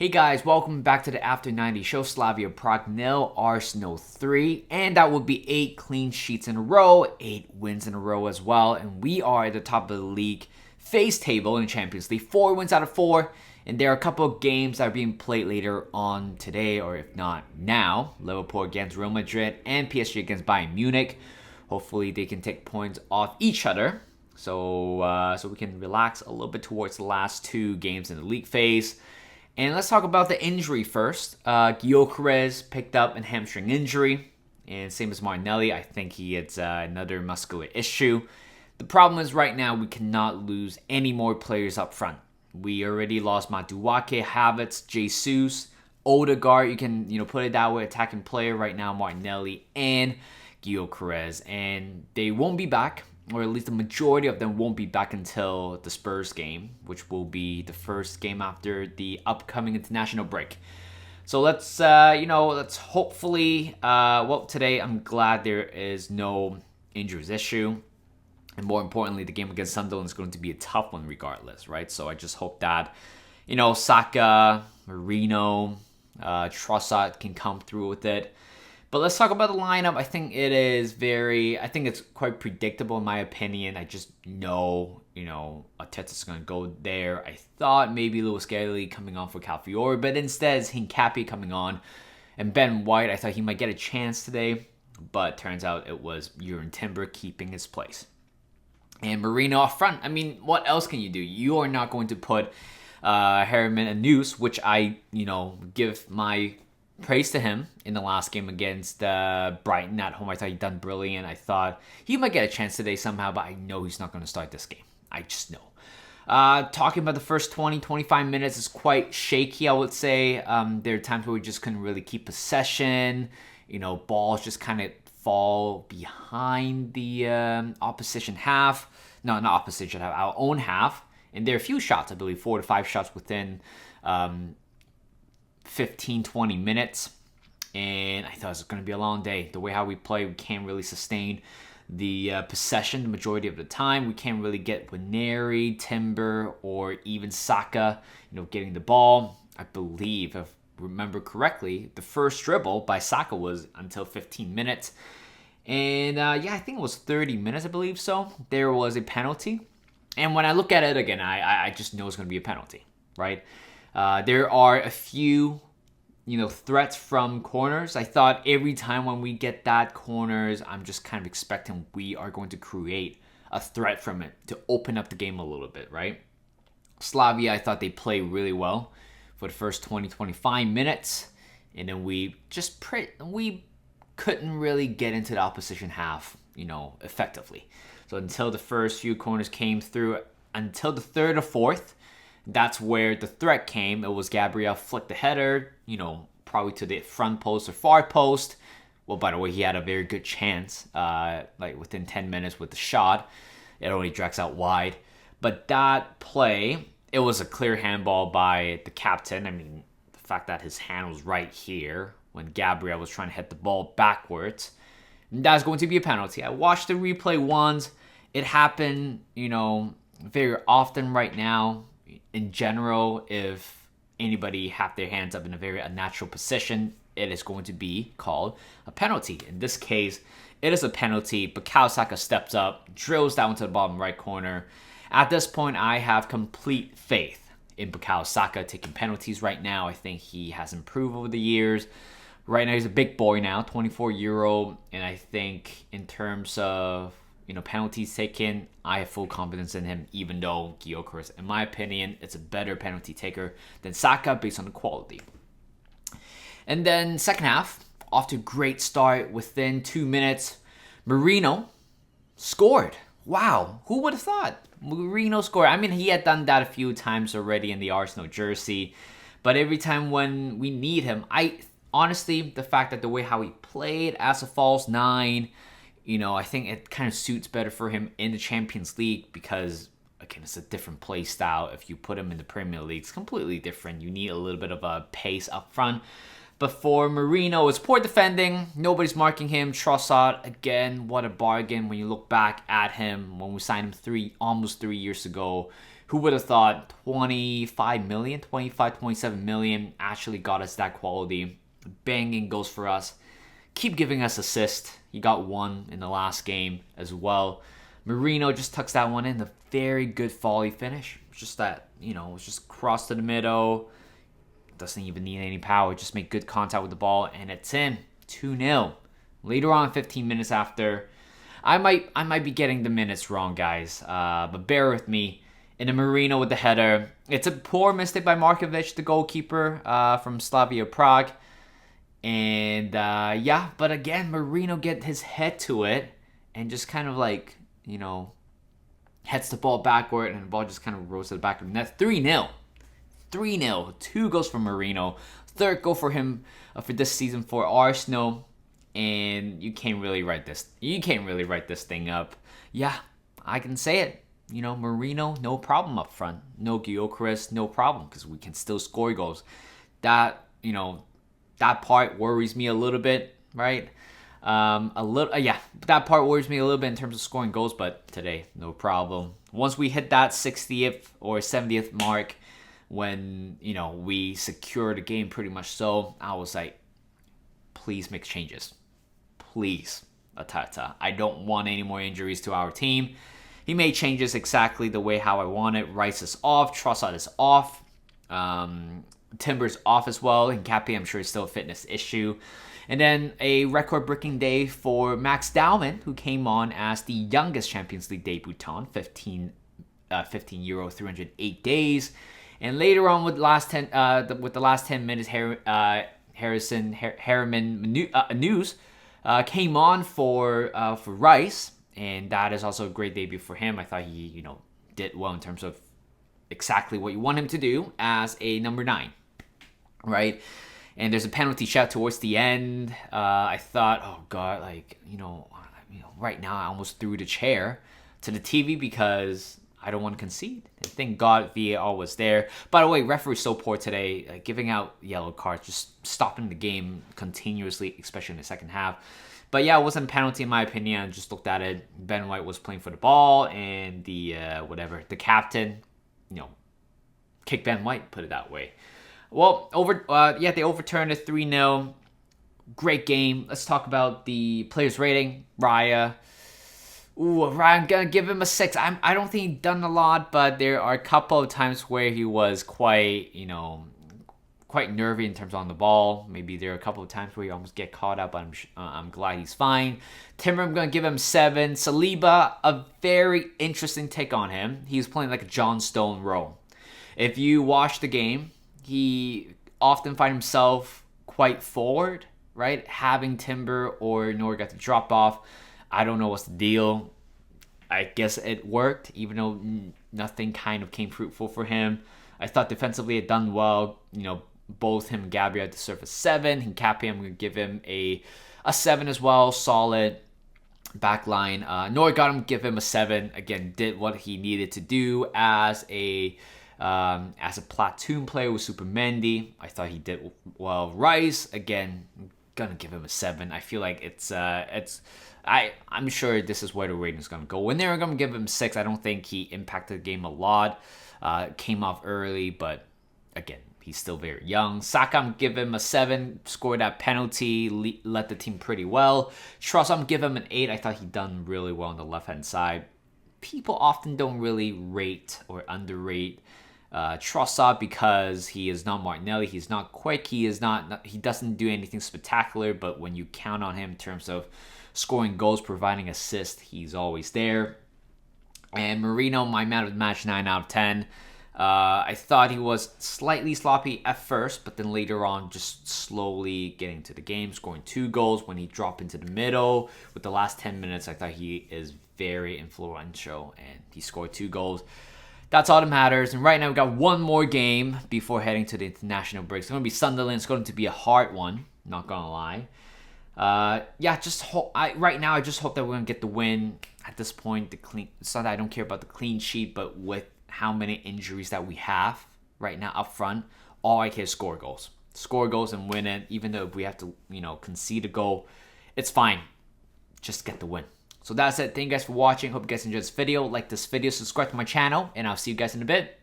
Hey guys, welcome back to the After 90 show. Slavia Prague 0, Arsenal 3, and that would be 8 clean sheets in a row, 8 wins in a row as well, and we are at the top of the league phase table in the Champions League. 4 wins out of 4, and there are a couple of games that are being played later on today, or if not now. Liverpool against Real Madrid and PSG against Bayern Munich. Hopefully they can take points off each other, so we can relax a little bit towards the last 2 games in the league phase. And let's talk about the injury first. Gyökeres picked up a hamstring injury, and same as Martinelli, I think he has another muscular issue. The problem is right now we cannot lose any more players up front. We already lost Madueke, Havertz, Jesus, Odegaard. You can put it that way, attacking player right now, Martinelli and Gyökeres, and they won't be back. Or at least the majority of them won't be back until the Spurs game, which will be the first game after the upcoming international break. So let's hopefully, today I'm glad there is no injuries issue. And more importantly, the game against Sunderland is going to be a tough one regardless, right? So I just hope that, Saka, Merino, Trossard can come through with it. But let's talk about the lineup. I think it's quite predictable in my opinion. I just know, Arteta's going to go there. I thought maybe Lewis Skelly coming on for Calafiori, but instead it's Hincapié coming on. And Ben White, I thought he might get a chance today, but turns out it was Jurgen Timber keeping his place. And Merino up front. I mean, what else can you do? You are not going to put Harriman and News, which I, give my praise to him in the last game against Brighton at home. I thought he'd done brilliant. I thought he might get a chance today somehow, but I know he's not going to start this game. I just know. Talking about the first 20-25 minutes is quite shaky, I would say. There are times where we just couldn't really keep possession. Balls just kind of fall behind the opposition half. No, not opposition half, our own half. And there are a few shots, I believe, 4 to 5 shots within 15-20 minutes, and I thought it was going to be a long day. The way how we play, we can't really sustain the possession the majority of the time. We can't really get Waneri, Timber, or even Saka, getting the ball. I believe, if I remember correctly, the first dribble by Saka was until 15 minutes. And I think it was 30 minutes, I believe so. There was a penalty. And when I look at it again, I just know it's going to be a penalty, right? There are a few, threats from corners. I thought every time when we get that corners, I'm just kind of expecting we are going to create a threat from it to open up the game a little bit, right? Slavia, I thought they played really well for the first 20-25 minutes. And then we couldn't really get into the opposition half, effectively. So until the first few corners came through, until the third or fourth, that's where the threat came. It was Gabriel flicked the header, probably to the front post or far post. Well, by the way, he had a very good chance, within 10 minutes with the shot. It only drags out wide. But that play, it was a clear handball by the captain. I mean, the fact that his hand was right here when Gabriel was trying to hit the ball backwards, that's going to be a penalty. I watched the replay once. It happened, very often right now. In general, if anybody have their hands up in a very unnatural position, it is going to be called a penalty. In this case, it is a penalty. Bukayo Saka steps up, drills down to the bottom right corner. At this point, I have complete faith in Bukayo Saka taking penalties right now. I think he has improved over the years. Right now, he's a big boy now, 24-year-old. And I think in terms of penalties taken, I have full confidence in him, even though Gyökeres, in my opinion, it's a better penalty taker than Saka based on the quality. And then second half, off to a great start. Within 2 minutes, Merino scored. Wow, who would have thought? Merino scored. I mean, he had done that a few times already in the Arsenal jersey, but every time when we need him, honestly, the fact that the way how he played as a false nine, I think it kind of suits better for him in the Champions League because, again, it's a different play style. If you put him in the Premier League, it's completely different. You need a little bit of a pace up front. But for Merino, it's poor defending. Nobody's marking him. Trossard, again, what a bargain when you look back at him. When we signed him almost 3 years ago, Who would have thought 25 million, 25, 27 million actually got us that quality. Banging goals for us. Keep giving us assists. He got one in the last game as well. Merino just tucks that one in. A very good volley finish. Just that, it's just cross to the middle. Doesn't even need any power. Just make good contact with the ball, and it's in. 2-0. Later on, 15 minutes after, I might be getting the minutes wrong, guys. But bear with me. In a Merino with the header. It's a poor mistake by Markovic, the goalkeeper from Slavia Prague. And but again, Merino get his head to it and just kind of heads the ball backward, and the ball just kind of rolls to the back of the net. 3-0. 3-0. 2 goals for Merino. Third goal for him for this season for Arsenal. And you can't really write this thing up. Yeah, I can say it. Merino, no problem up front. No Gyökeres, no problem, because we can still score goals. That part worries me a little bit, right? That part worries me a little bit in terms of scoring goals, but today, no problem. Once we hit that 60th or 70th mark, when, we secured the game pretty much so, I was like, please make changes. Please, Ateta. I don't want any more injuries to our team. He made changes exactly the way how I want it. Rice is off. Trossard is off. Timber's off as well. And Cappy, I'm sure, is still a fitness issue. And then a record-breaking day for Max Dowman, who came on as the youngest Champions League debutant, 15 euro, 308 days. And later on, with the last 10 minutes, Harriman News came on for Rice. And that is also a great debut for him. I thought he, did well in terms of exactly what you want him to do as a number 9, right? And there's a penalty shot towards the end. I thought, oh God, right now I almost threw the chair to the TV because I don't want to concede. Thank God VAR was there. By the way, referee's so poor today, giving out yellow cards, just stopping the game continuously, especially in the second half. But yeah, it wasn't a penalty in my opinion. I just looked at it. Ben White was playing for the ball, and the captain, kicked Ben White, put it that way. Well, they overturned it 3-0. Great game. Let's talk about the players' rating. Raya. I'm gonna give him a 6. I don't think he's done a lot, but there are a couple of times where he was quite nervy in terms of on the ball. Maybe there are a couple of times where he almost get caught up, but I'm glad he's fine. Timber, I'm going to give him 7. Saliba, a very interesting take on him. He's playing like a John Stone role. If you watch the game, he often finds himself quite forward, right? Having Timber or Norgard to drop off. I don't know what's the deal. I guess it worked, even though nothing kind of came fruitful for him. I thought defensively it done well. Both him and Gabriel deserve a 7. And Cappy, I'm going to give him a 7 as well. Solid back line. Norgard, I'm going to give him a 7. Again, did what he needed to do as a platoon player with Supermendy. I thought he did well. Rice, again, I'm going to give him a 7. I feel like I'm sure this is where the rating is going to go. When they're going to give him 6, I don't think he impacted the game a lot. Came off early, but again, he's still very young. Saka, I'm give him a 7. Scored that penalty, led the team pretty well. Trossard, I'm give him an 8. I thought he done really well on the left-hand side. People often don't really rate or underrate Trossard because he is not Martinelli. He's not quick. He doesn't do anything spectacular, but when you count on him in terms of scoring goals, providing assists, he's always there. And Merino, my man of the match, 9 out of 10. I thought he was slightly sloppy at first, but then later on just slowly getting to the game, scoring 2 goals when he dropped into the middle. With the last 10 minutes, I thought he is very influential, and he scored 2 goals. That's all that matters. And right now, we've got one more game before heading to the international break. It's going to be Sunderland. It's going to be a hard one, not going to lie. Right now, I just hope that we're going to get the win. At this point, it's not that I don't care about the clean sheet, but with how many injuries that we have right now up front, all I care is score goals. Score goals and win it. Even though if we have to, concede a goal, it's fine. Just get the win. So that's it. Thank you guys for watching. Hope you guys enjoyed this video. Like this video, subscribe to my channel, and I'll see you guys in a bit.